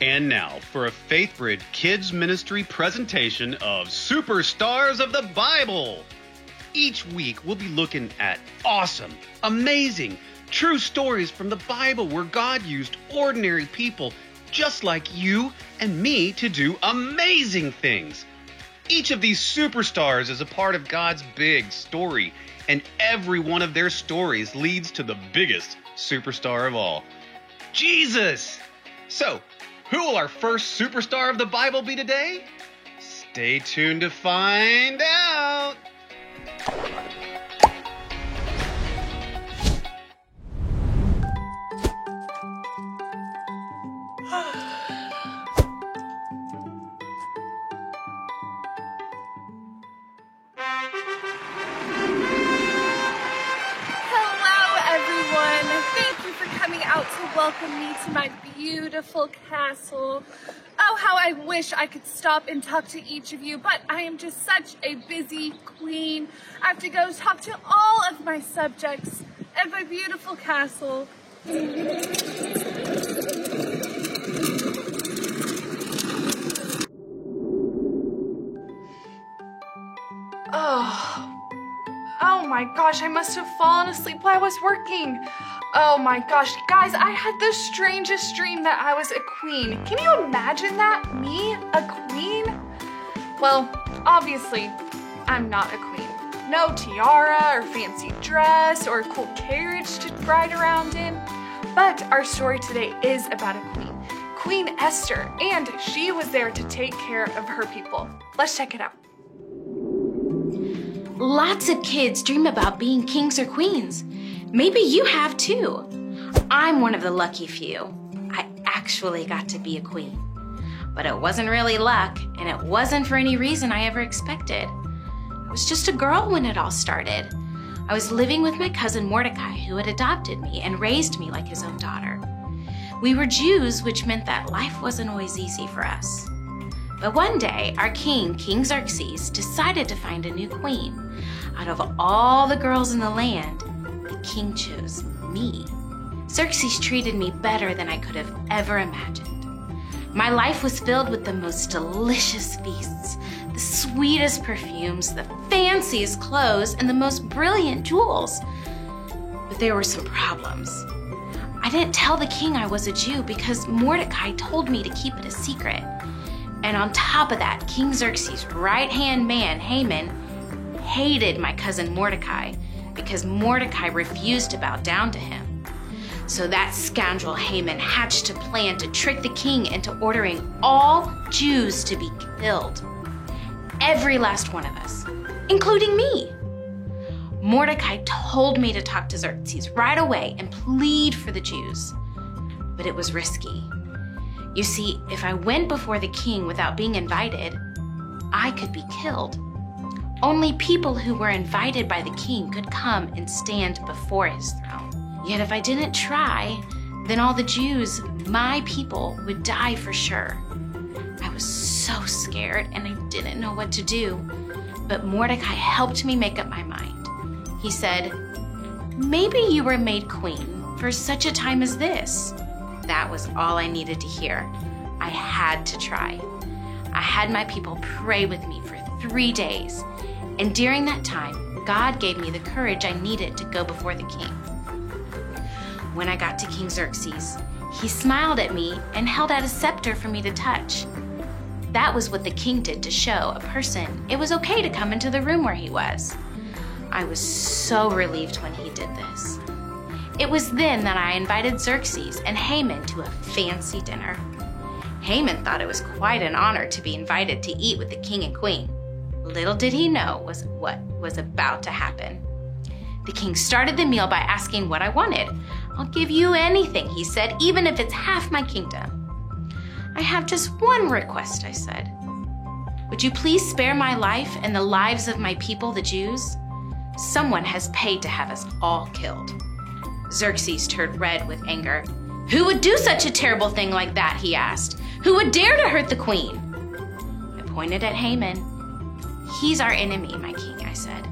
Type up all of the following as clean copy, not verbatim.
And now for a FaithBridge Kids Ministry presentation of Superstars of the Bible. Each week we'll be looking at awesome, amazing, true stories from the Bible where God used ordinary people just like you and me to do amazing things. Each of these superstars is a part of God's big story, and every one of their stories leads to the biggest superstar of all, Jesus. So, who will our first superstar of the Bible be today? Stay tuned to find out. Welcome me to my beautiful castle. Oh, how I wish I could stop and talk to each of you, but I am just such a busy queen. I have to go talk to all of my subjects at my beautiful castle. Oh my gosh, I must have fallen asleep while I was working. Oh my gosh, guys, I had the strangest dream that I was a queen. Can you imagine that? Me, a queen? Well, obviously, I'm not a queen. No tiara or fancy dress or a cool carriage to ride around in. But our story today is about a queen, Queen Esther, and she was there to take care of her people. Let's check it out. Lots of kids dream about being kings or queens. Maybe you have too. I'm one of the lucky few. I actually got to be a queen. But it wasn't really luck, and it wasn't for any reason I ever expected. I was just a girl when it all started. I was living with my cousin Mordecai, who had adopted me and raised me like his own daughter. We were Jews, which meant that life wasn't always easy for us. But one day, our king, King Xerxes, decided to find a new queen. Out of all the girls in the land, the king chose me. Xerxes treated me better than I could have ever imagined. My life was filled with the most delicious feasts, the sweetest perfumes, the fanciest clothes, and the most brilliant jewels. But there were some problems. I didn't tell the king I was a Jew because Mordecai told me to keep it a secret. And on top of that, King Xerxes' right-hand man, Haman, hated my cousin Mordecai because Mordecai refused to bow down to him. So that scoundrel Haman hatched a plan to trick the king into ordering all Jews to be killed. Every last one of us, including me. Mordecai told me to talk to Xerxes right away and plead for the Jews. But it was risky. You see, if I went before the king without being invited, I could be killed. Only people who were invited by the king could come and stand before his throne. Yet if I didn't try, then all the Jews, my people, would die for sure. I was so scared and I didn't know what to do. But Mordecai helped me make up my mind. He said, "Maybe you were made queen for such a time as this." That was all I needed to hear. I had to try. I had my people pray with me for 3 days. And during that time, God gave me the courage I needed to go before the king. When I got to King Xerxes, he smiled at me and held out a scepter for me to touch. That was what the king did to show a person it was okay to come into the room where he was. I was so relieved when he did this. It was then that I invited Xerxes and Haman to a fancy dinner. Haman thought it was quite an honor to be invited to eat with the king and queen. Little did he know what was about to happen. The king started the meal by asking what I wanted. "I'll give you anything," he said, "even if it's half my kingdom." "I have just one request," I said. "Would you please spare my life and the lives of my people, the Jews? Someone has paid to have us all killed." Xerxes turned red with anger. "Who would do such a terrible thing like that?" he asked. "Who would dare to hurt the queen?" I pointed at Haman. "He's our enemy, my king," I said.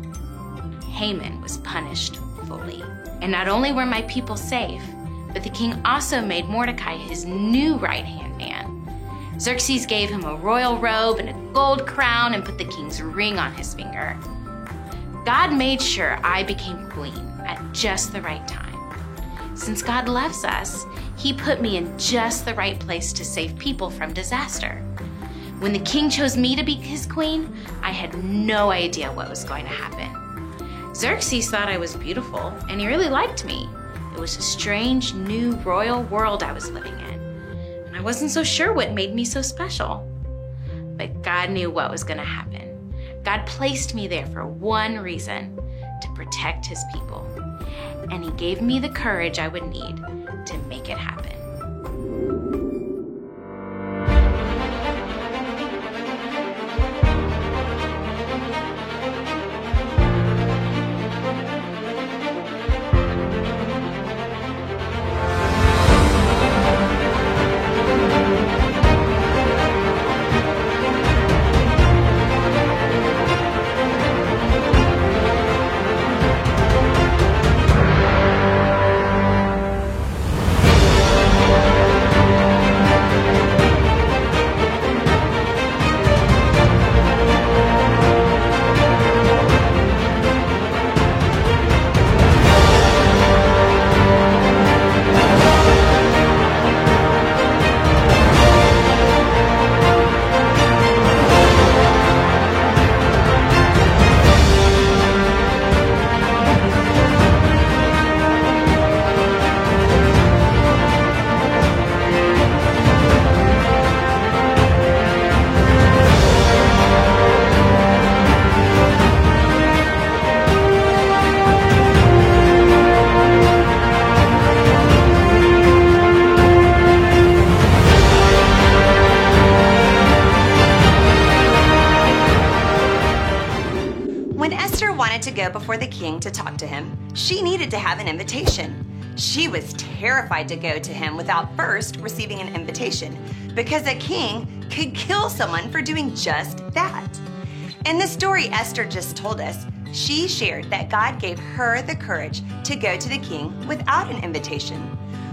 Haman was punished fully. And not only were my people safe, but the king also made Mordecai his new right-hand man. Xerxes gave him a royal robe and a gold crown and put the king's ring on his finger. God made sure I became queen at just the right time. Since God loves us, he put me in just the right place to save people from disaster. When the king chose me to be his queen, I had no idea what was going to happen. Xerxes thought I was beautiful, and he really liked me. It was a strange, new royal world I was living in, and I wasn't so sure what made me so special. But God knew what was going to happen. God placed me there for one reason, to protect his people. And he gave me the courage I would need to make it happen. To go before the king to talk to him, she needed to have an invitation. She was terrified to go to him without first receiving an invitation, because a king could kill someone for doing just that. In the story Esther just told us, she shared that God gave her the courage to go to the king without an invitation.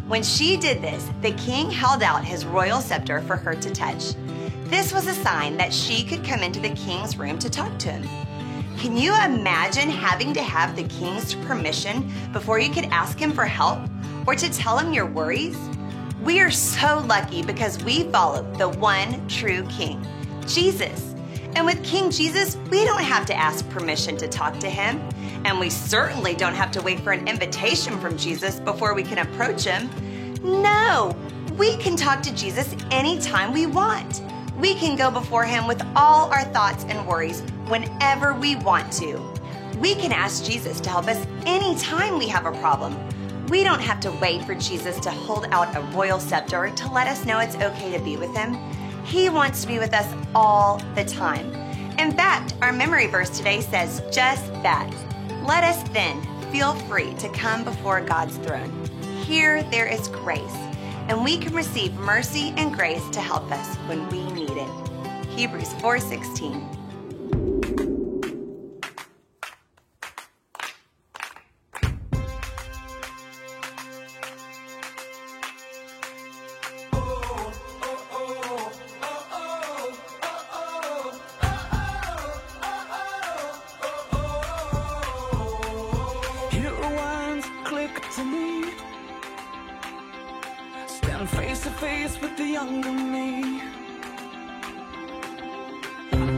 When she did this, the king held out his royal scepter for her to touch. This was a sign that she could come into the king's room to talk to him. Can you imagine having to have the king's permission before you could ask him for help or to tell him your worries? We are so lucky because we follow the one true king, Jesus. And with King Jesus, we don't have to ask permission to talk to him. And we certainly don't have to wait for an invitation from Jesus before we can approach him. No, we can talk to Jesus anytime we want. We can go before him with all our thoughts and worries whenever we want to. We can ask Jesus to help us anytime we have a problem. We don't have to wait for Jesus to hold out a royal scepter to let us know it's okay to be with him. He wants to be with us all the time. In fact, our memory verse today says just that. Let us then feel free to come before God's throne. Here there is grace, and we can receive mercy and grace to help us when we need it. Hebrews 4:16. Face to face with the younger me.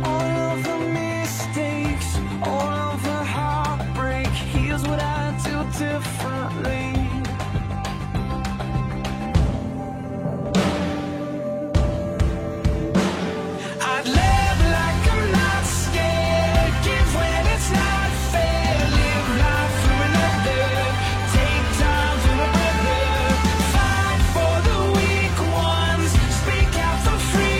All of the mistakes, all of the heartbreak, here's what I do differently. I'd live like I'm not scared, give when it's not fair, live life through another, take time to a brother, fight for the weak ones, speak out for freedom.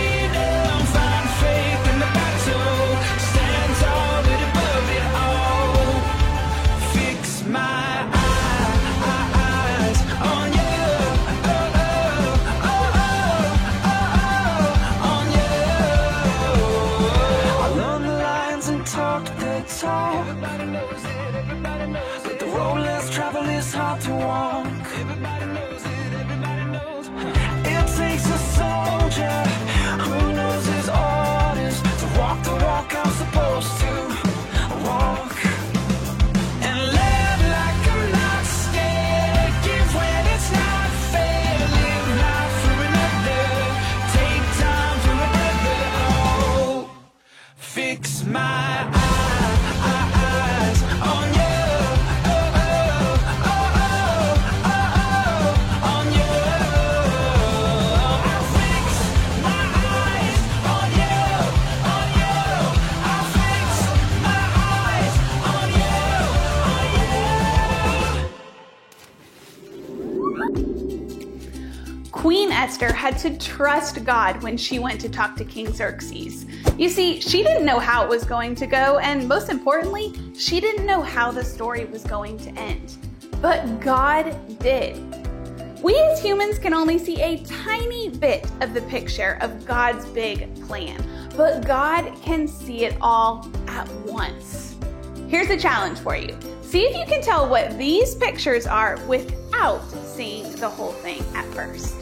Queen Esther had to trust God when she went to talk to King Xerxes. You see, she didn't know how it was going to go, and most importantly, she didn't know how the story was going to end. But God did. We as humans can only see a tiny bit of the picture of God's big plan, but God can see it all at once. Here's a challenge for you. See if you can tell what these pictures are without seeing the whole thing at first.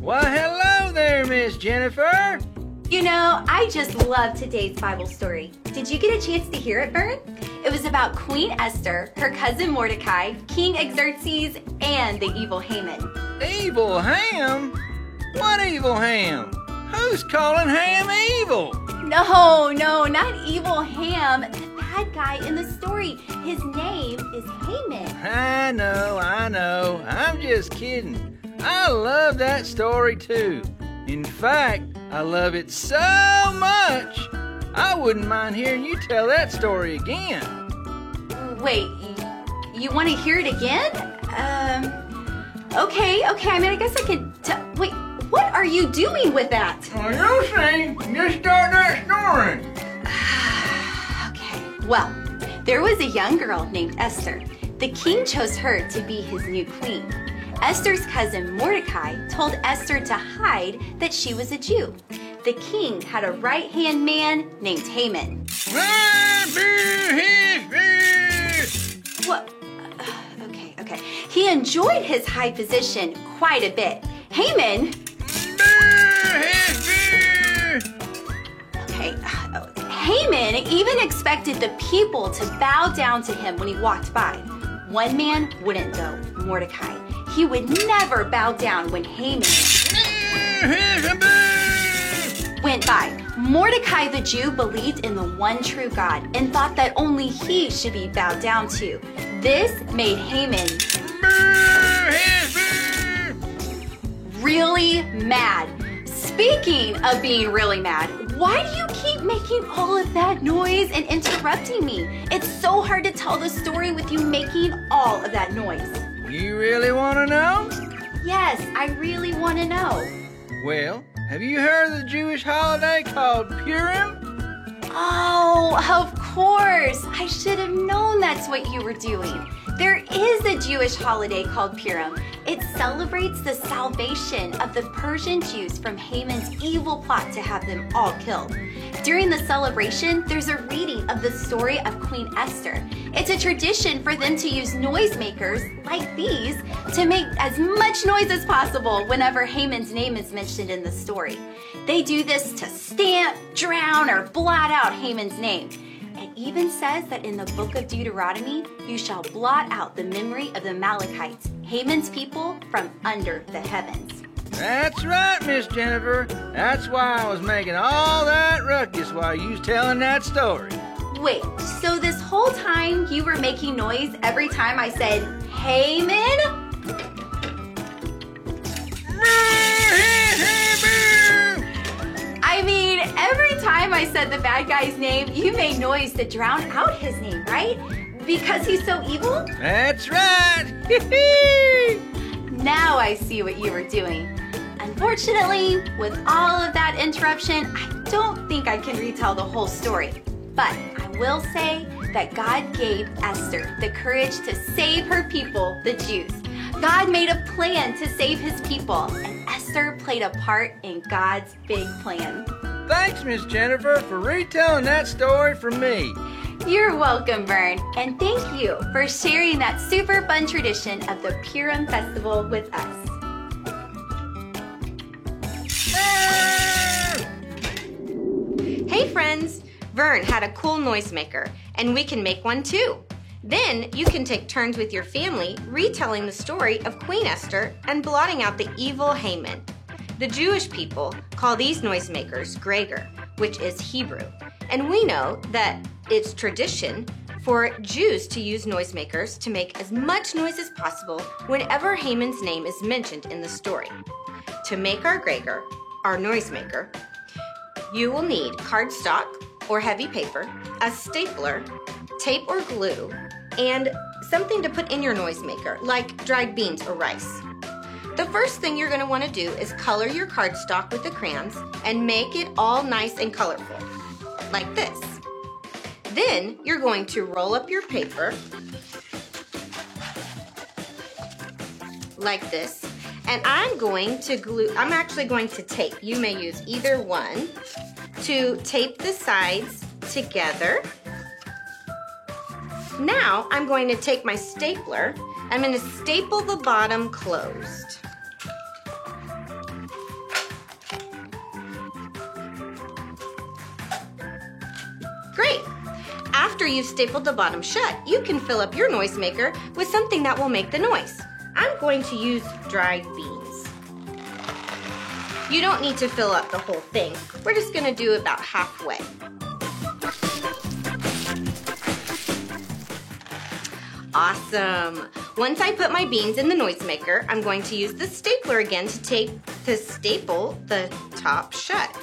Well, hello there, Miss Jennifer. You know, I just love today's Bible story. Did you get a chance to hear it, Vern? It was about Queen Esther, her cousin Mordecai, King Xerxes, and the evil Haman. Evil Ham? What evil Ham? Who's calling Ham evil? No, not evil Ham. The bad guy in the story. His name is Haman. I know. I'm just kidding. I love that story too. In fact, I love it so much, I wouldn't mind hearing you tell that story again. Wait, you want to hear it again? Okay. I guess I could wait, what are you doing with that? Well, you see, just start that story. Okay, well, there was a young girl named Esther. The king chose her to be his new queen. Esther's cousin Mordecai told Esther to hide that she was a Jew. The king had a right-hand man named Haman. What? Okay. He enjoyed his high position quite a bit. Haman... Haman even expected the people to bow down to him when he walked by. One man wouldn't though, Mordecai. He would never bow down when Haman went by. Mordecai the Jew believed in the one true God and thought that only he should be bowed down to. This made Haman really mad. Speaking of being really mad, why do you keep making all of that noise and interrupting me? It's so hard to tell the story with you making all of that noise. You really want to know? Yes, I really want to know. Well, have you heard of the Jewish holiday called Purim? Oh, of course. I should have known that's what you were doing. There is a Jewish holiday called Purim. It celebrates the salvation of the Persian Jews from Haman's evil plot to have them all killed. During the celebration, there's a reading of the story of Queen Esther. It's a tradition for them to use noisemakers like these to make as much noise as possible whenever Haman's name is mentioned in the story. They do this to stamp, drown, or blot out Haman's name. It even says that in the book of Deuteronomy, you shall blot out the memory of the Amalekites, Haman's people, from under the heavens. That's right, Miss Jennifer. That's why I was making all that ruckus while you was telling that story. Wait, so this whole time you were making noise every time I said, Haman? I mean, every time I said the bad guy's name, you made noise to drown out his name, right? Because he's so evil? That's right. Now I see what you were doing. Unfortunately, with all of that interruption, I don't think I can retell the whole story. But I will say that God gave Esther the courage to save her people, the Jews. God made a plan to save his people, and Esther played a part in God's big plan. Thanks, Miss Jennifer, for retelling that story for me. You're welcome, Vern, and thank you for sharing that super fun tradition of the Purim Festival with us. Hey friends, Vern had a cool noisemaker, and we can make one too. Then you can take turns with your family retelling the story of Queen Esther and blotting out the evil Haman. The Jewish people call these noisemakers Gregor, which is Hebrew, and we know that it's tradition for Jews to use noisemakers to make as much noise as possible whenever Haman's name is mentioned in the story. To make our Gregor, our noisemaker, you will need cardstock or heavy paper, a stapler, tape or glue, and something to put in your noisemaker, like dried beans or rice. The first thing you're going to want to do is color your cardstock with the crayons and make it all nice and colorful, like this. Then you're going to roll up your paper like this, and I'm actually going to tape. You may use either one to tape the sides together. Now I'm going to take my stapler. I'm going to staple the bottom closed. Great. After you've stapled the bottom shut, you can fill up your noisemaker with something that will make the noise. I'm going to use dried beans. You don't need to fill up the whole thing. We're just going to do about halfway. Awesome. Once I put my beans in the noisemaker, I'm going to use the stapler again to staple the top shut.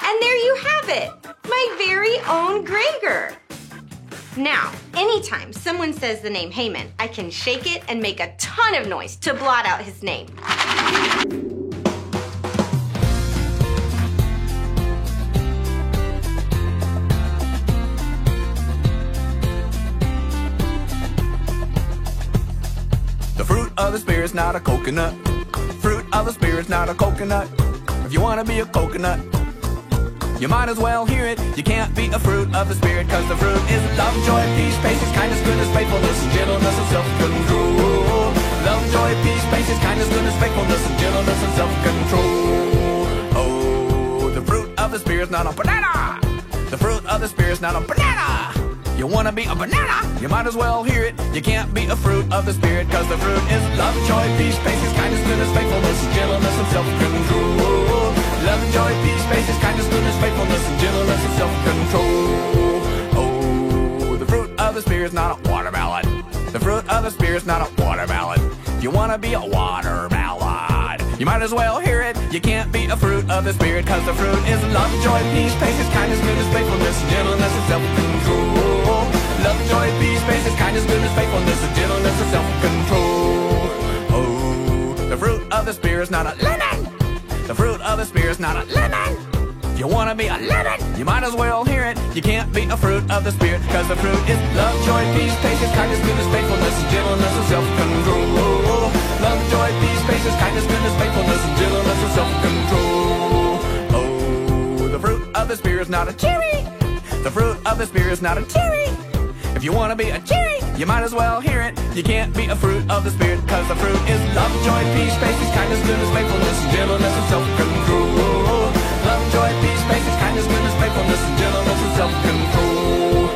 And there you have it, my very own Gregor. Now, anytime someone says the name Haman, I can shake it and make a ton of noise to blot out his name. The fruit of the spirit's not a coconut. Fruit of the spirit's not a coconut. If you wanna be a coconut, you might as well hear it. You can't be a fruit of the spirit, cause the fruit is love, joy, peace, patience, kindness, goodness, faithfulness, and gentleness, and self-control. Love, joy, peace, patience, kindness, goodness, faithfulness, and gentleness, and self-control. Oh, the fruit of the spirit's not a banana. The fruit of the spirit's not a banana. You wanna be a banana? You might as well hear it. You can't be a fruit of the spirit, cause the fruit is love, joy, peace, patience, kindness, goodness, faithfulness, and gentleness, and self-control. Love, joy, peace, patience, kindness, goodness, faithfulness, and gentleness, and self-control. Oh, the fruit of the spirit's not a watermelon. The fruit of the spirit's not a watermelon. You wanna be a watermelon? You might as well hear it. You can't be a fruit of the spirit, cause the fruit is love, joy, peace, patience, kindness, goodness, faithfulness, and gentleness, and self-control. Love, joy, peace, patience, kindness, goodness, faithfulness, and gentleness, and self-control. Oh, the fruit of the spirit's not a lemon. The fruit of the spirit's not a lemon. If you wanna be a lemon, you might as well hear it. You can't be a fruit of the spirit, cause the fruit is love, joy, peace, patience, kindness, goodness, faithfulness, and gentleness, and self-control. Love, joy, peace, patience, kindness, goodness, faithfulness, and gentleness, and self-control. Oh, the fruit of the spirit's not a cherry. The fruit of the spirit's not a cherry. If you wanna be a cherry, you might as well hear it. You can't be a fruit of the spirit, cause the fruit is love, joy, peace, patience, kindness, goodness, faithfulness, and gentleness, and self-control. Love, joy, peace, patience, kindness, goodness, faithfulness, and gentleness, and self-control.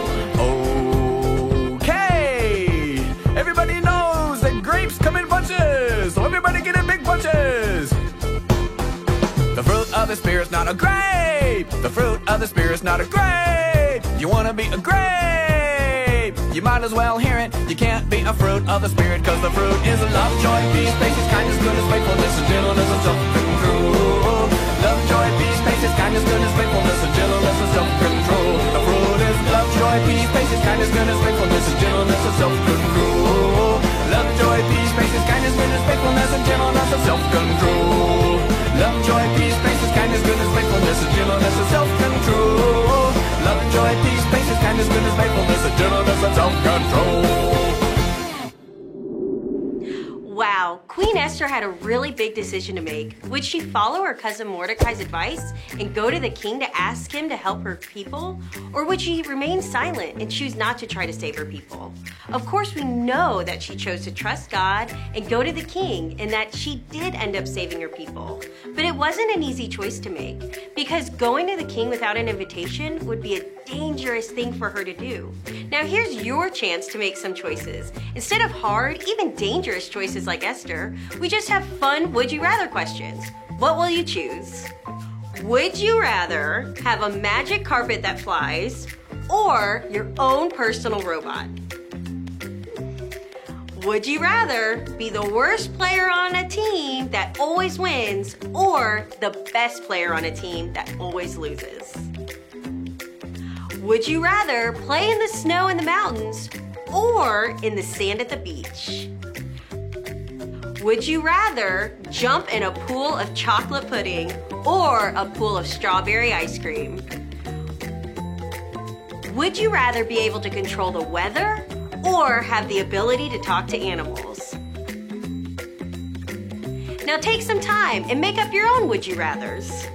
Okay, everybody knows that grapes come in bunches, so everybody get in big bunches. The fruit of the spirit's not a grape. The fruit of the spirit's not a grape. You wanna be a grape, you might as well hear it. You can't be a fruit of the spirit, cause the fruit is love, joy, peace, patience, kindness, goodness, faithfulness, and gentleness, and self-control. Love, joy, peace, patience, kindness, goodness, faithfulness, and gentleness, and self-control. The fruit is love, joy, peace, patience, kindness, goodness, faithfulness, and gentleness, and self-control. Love, joy, peace, patience, kindness, goodness, faithfulness, and gentleness, and self-control. Love, joy, peace, patience, kindness, self-control. Wow, Queen Esther had a really big decision to make. Would she follow her cousin Mordecai's advice and go to the king to ask him to help her people? Or would she remain silent and choose not to try to save her people? Of course, we know that she chose to trust God and go to the king, and that she did end up saving her people. But it wasn't an easy choice to make, because going to the king without an invitation would be a dangerous thing for her to do. Now here's your chance to make some choices. Instead of hard, even dangerous choices like Esther, we just have fun would you rather questions. What will you choose? Would you rather have a magic carpet that flies or your own personal robot? Would you rather be the worst player on a team that always wins or the best player on a team that always loses? Would you rather play in the snow in the mountains or in the sand at the beach? Would you rather jump in a pool of chocolate pudding or a pool of strawberry ice cream? Would you rather be able to control the weather or have the ability to talk to animals? Now take some time and make up your own would you rathers.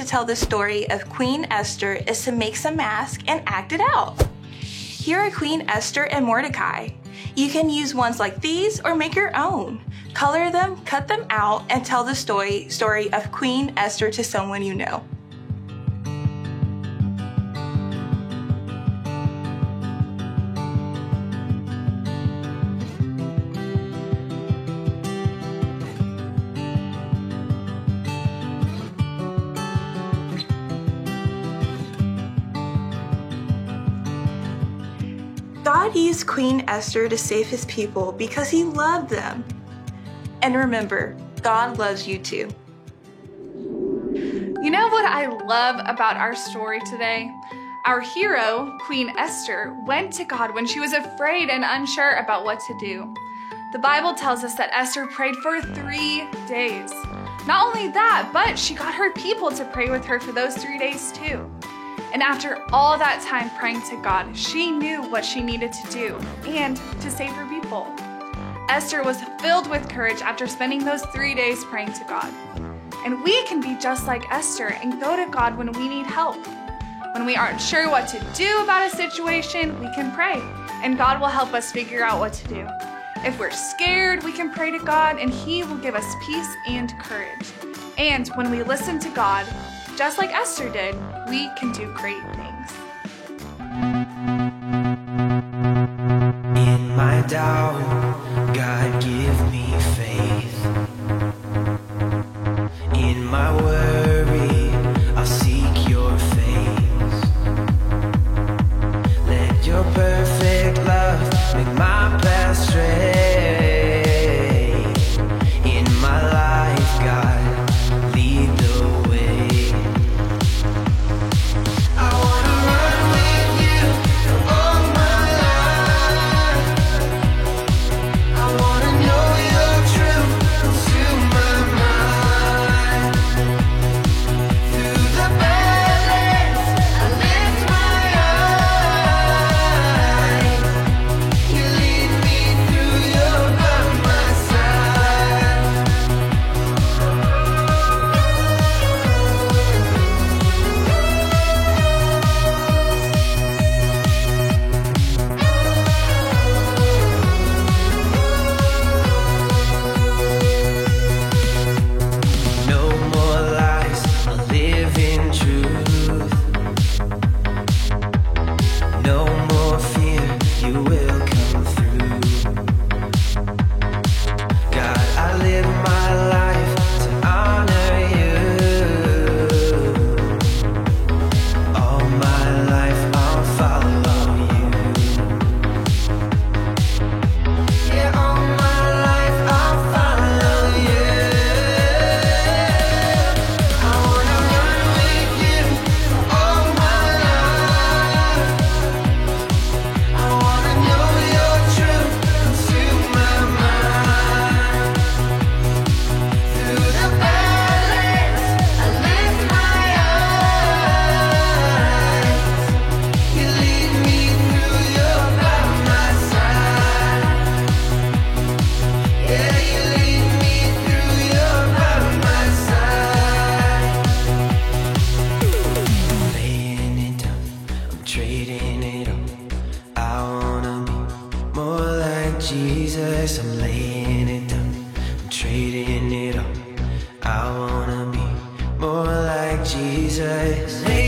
Tell the story of Queen Esther is to make some masks and act it out. Here are Queen Esther and Mordecai. You can use ones like these or make your own. Color them, cut them out, and tell the story of Queen Esther to someone you know. God used Queen Esther to save his people because he loved them. And remember, God loves you too. You know what I love about our story today? Our hero, Queen Esther, went to God when she was afraid and unsure about what to do. The Bible tells us that Esther prayed for 3 days. Not only that, but she got her people to pray with her for those 3 days too. And after all that time praying to God, she knew what she needed to do and to save her people. Esther was filled with courage after spending those 3 days praying to God. And we can be just like Esther and go to God when we need help. When we aren't sure what to do about a situation, we can pray, and God will help us figure out what to do. If we're scared, we can pray to God, and He will give us peace and courage. And when we listen to God, just like Esther did, we can do great things. In my doubt, God give me faith. In my worry, I'll seek your face. Let your perfect love make my path straight. In my life, God, lead the way. I wanna run with you all my life. I wanna know your truth. Jesus, I'm laying it down, I'm trading it all. I wanna be more like Jesus.